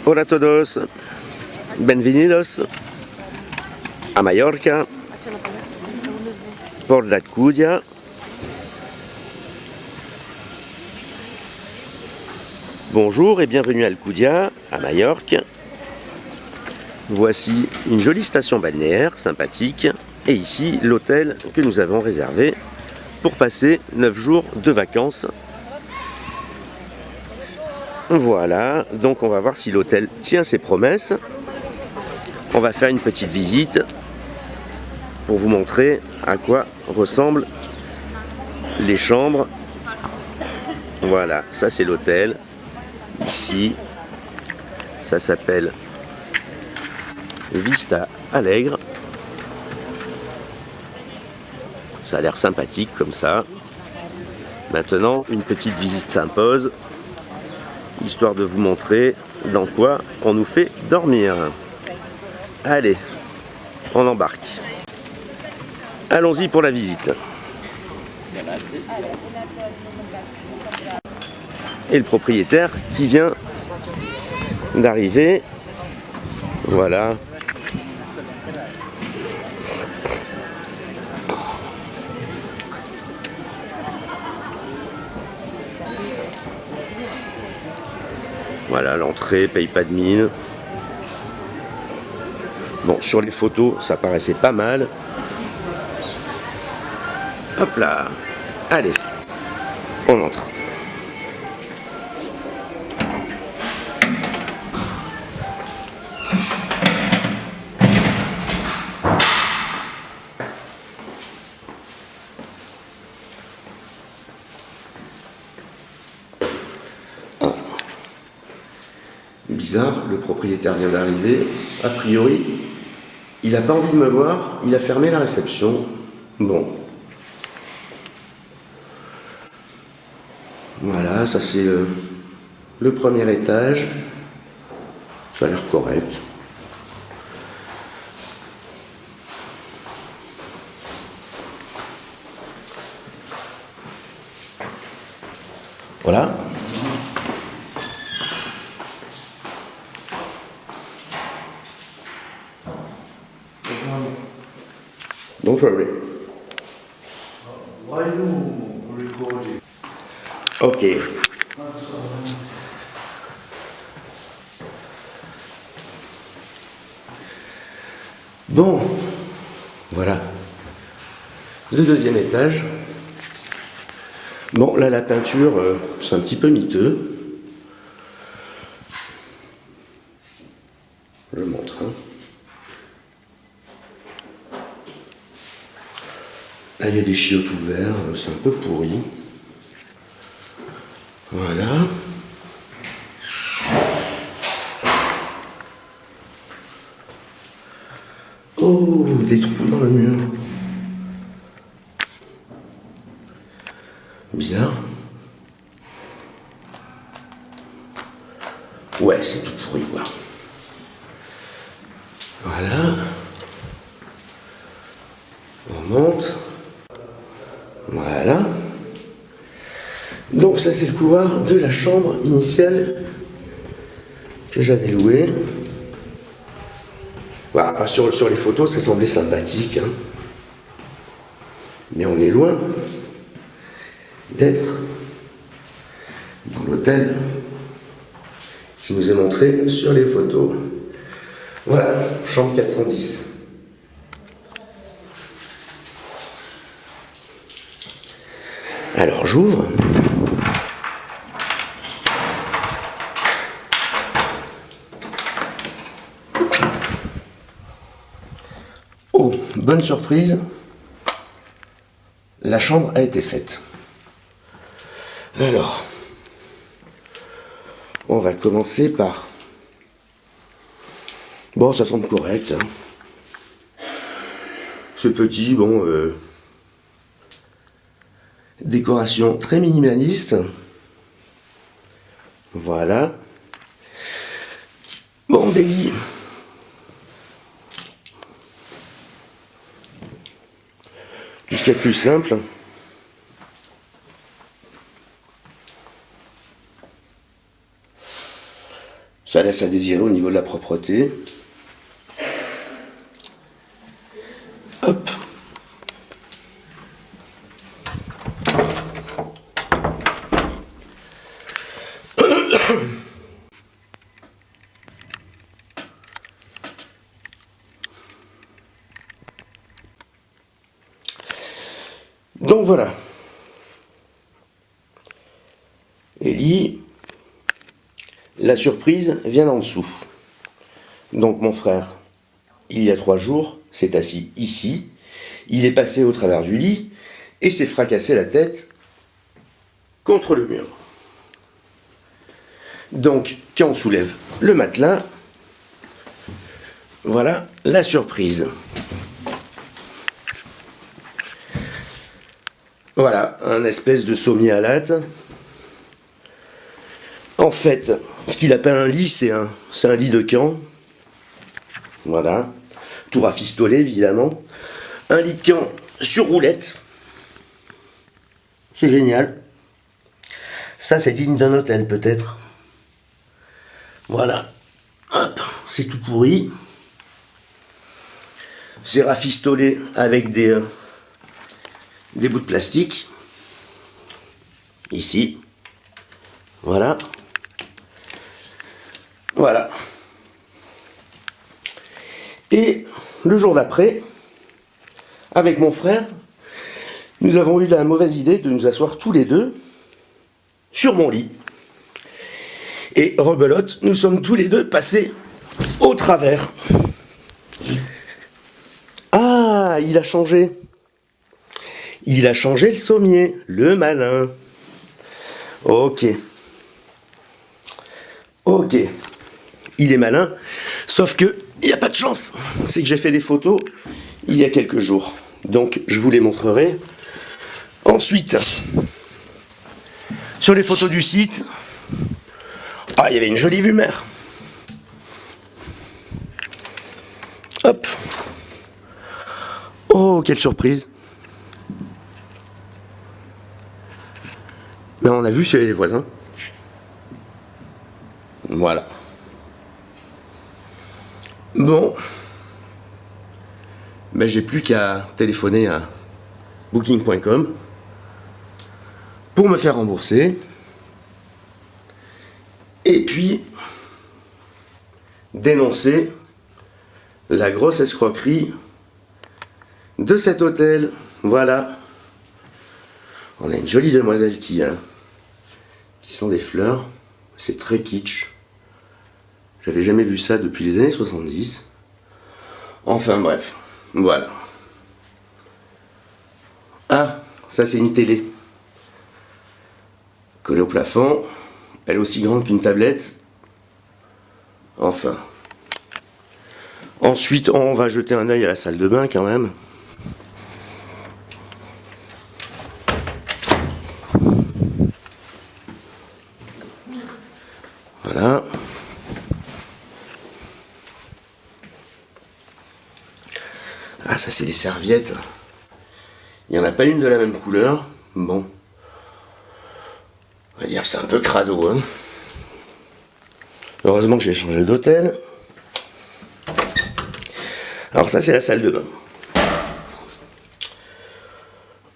Hola a todos, bienvenidos a Mallorca, Port d'Alcúdia. Bonjour et bienvenue à Alcúdia, à Majorque. Voici une jolie station balnéaire, sympathique, et ici l'hôtel que nous avons réservé pour passer 9 jours de vacances. Voilà, donc on va voir si l'hôtel tient ses promesses. On va faire une petite visite pour vous montrer à quoi ressemblent les chambres. Voilà, ça c'est l'hôtel. Ici, ça s'appelle Vista Alegre. Ça a l'air sympathique comme ça. Maintenant, une petite visite s'impose, histoire de vous montrer dans quoi on nous fait dormir. Allez, on embarque. Allons-y pour la visite. Et le propriétaire qui vient d'arriver. Voilà. Voilà l'entrée, paye pas de mine. Bon, sur les photos, ça paraissait pas mal. Hop là. Allez, on entre. Bizarre, le propriétaire vient d'arriver. A priori, il n'a pas envie de me voir, il a fermé la réception. Bon. Voilà, ça c'est le premier étage. Ça a l'air correct. Voilà. Don't worry. Why you recording? Ok. Bon, voilà. Le deuxième étage. Bon, là, la peinture, c'est un petit peu miteux. Je montre. Hein. Là, il y a des chiottes ouverts, c'est un peu pourri. Voilà. Oh, des trous dans le mur. Bizarre. Ouais, c'est tout pourri, quoi. Voilà. On monte. Voilà. Donc ça c'est le couloir de la chambre initiale que j'avais louée. Voilà, sur les photos ça semblait sympathique. Hein. Mais on est loin d'être dans l'hôtel qui nous est montré sur les photos. Voilà, chambre 410. Alors j'ouvre. Oh, bonne surprise. La chambre a été faite. Alors, on va commencer par... Bon, ça semble correct. Hein. Ce petit, bon... Décoration très minimaliste. Voilà. Bon, des lits. Tout ce qui est plus simple. Ça laisse à désirer au niveau de la propreté. Hop. Donc voilà. Ellie, la surprise vient d'en dessous. Donc mon frère, il y a 3 jours, s'est assis ici, il est passé au travers du lit et s'est fracassé la tête contre le mur. Donc quand on soulève le matelas, voilà la surprise. Voilà, un espèce de sommier à latte. En fait, ce qu'il appelle un lit, c'est un lit de camp. Voilà, tout rafistolé évidemment. Un lit de camp sur roulette. C'est génial. Ça, c'est digne d'un hôtel peut-être. Voilà. Hop, c'est tout pourri. C'est rafistolé avec des bouts de plastique. Ici. Voilà. Voilà. Et le jour d'après, avec mon frère, nous avons eu la mauvaise idée de nous asseoir tous les deux sur mon lit. Et rebelote, nous sommes tous les deux passés au travers. Ah, il a changé. Il a changé le sommier, le malin. Ok. Ok. Il est malin, sauf que il n'y a pas de chance. C'est que j'ai fait des photos il y a quelques jours. Donc je vous les montrerai. Ensuite, sur les photos du site, ah, il y avait une jolie vue mer. Hop. Oh, quelle surprise. Ben, on a vu chez les voisins. Voilà. Bon. Ben, j'ai plus qu'à téléphoner à booking.com pour me faire rembourser. Et puis dénoncer la grosse escroquerie de cet hôtel. Voilà. On a une jolie demoiselle qui sent des fleurs. C'est très kitsch. J'avais jamais vu ça depuis les années 70. Enfin bref, voilà. Ah, ça c'est une télé. Collée au plafond. Elle est aussi grande qu'une tablette. Enfin. Ensuite, on va jeter un œil à la salle de bain quand même. Voilà. Ah, ça c'est des serviettes. Il n'y en a pas une de la même couleur. Bon. On va dire que c'est un peu crado, hein. Heureusement que j'ai changé d'hôtel. Alors ça c'est la salle de bain.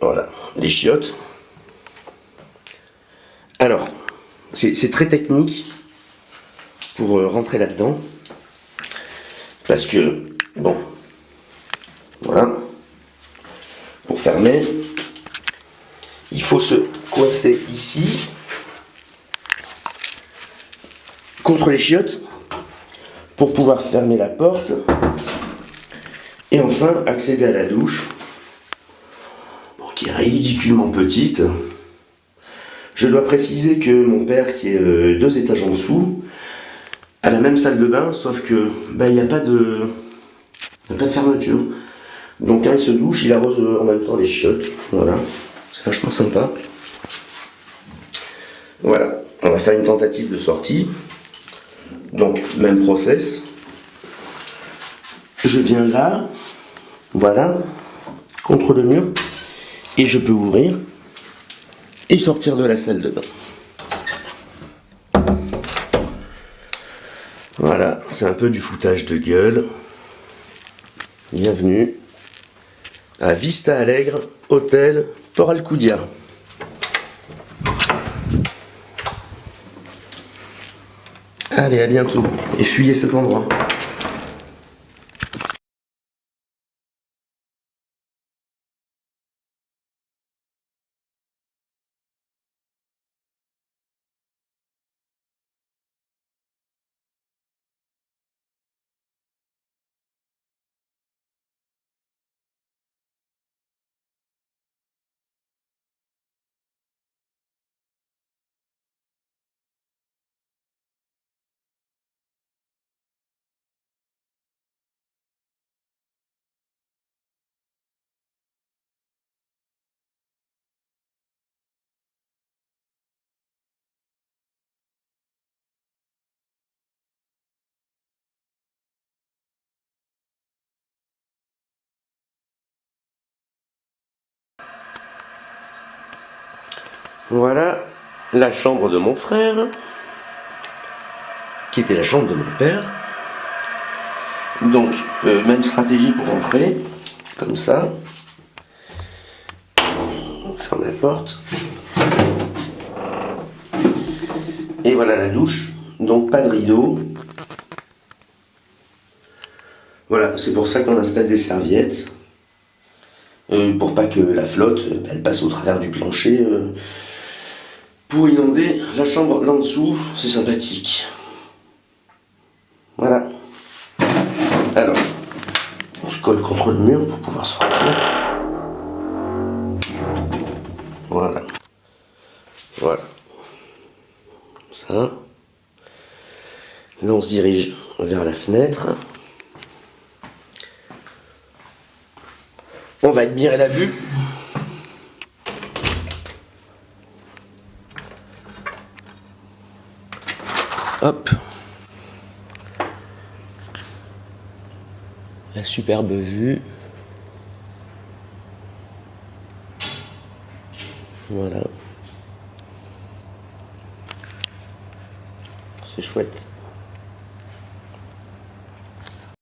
Voilà, les chiottes. Alors, c'est très technique pour rentrer là-dedans. Parce que, bon, voilà. Pour fermer, il faut se coincer ici. Contre les chiottes pour pouvoir fermer la porte et enfin accéder à la douche, bon, qui est ridiculement petite. Je dois préciser que mon père, qui est 2 étages en dessous, a la même salle de bain, sauf que il n'y a pas de fermeture. Donc quand il se douche, il arrose en même temps les chiottes. Voilà, c'est vachement sympa. Voilà, on va faire une tentative de sortie. Donc, même process. Je viens là, voilà, contre le mur, et je peux ouvrir et sortir de la salle de bain. Voilà, c'est un peu du foutage de gueule. Bienvenue à Vista Alegre, hôtel Port Alcudia. Allez, à bientôt. Et fuyez cet endroit. Voilà la chambre de mon frère, qui était la chambre de mon père. Donc, même stratégie pour entrer, comme ça. On ferme la porte. Et voilà la douche, donc pas de rideau. Voilà, c'est pour ça qu'on installe des serviettes, pour pas que la flotte elle passe au travers du plancher, pour inonder la chambre d'en dessous. C'est sympathique. Voilà. Alors, on se colle contre le mur pour pouvoir sortir. Voilà. Voilà. Ça. Là, on se dirige vers la fenêtre. On va admirer la vue. Hop. La superbe vue. Voilà. C'est chouette.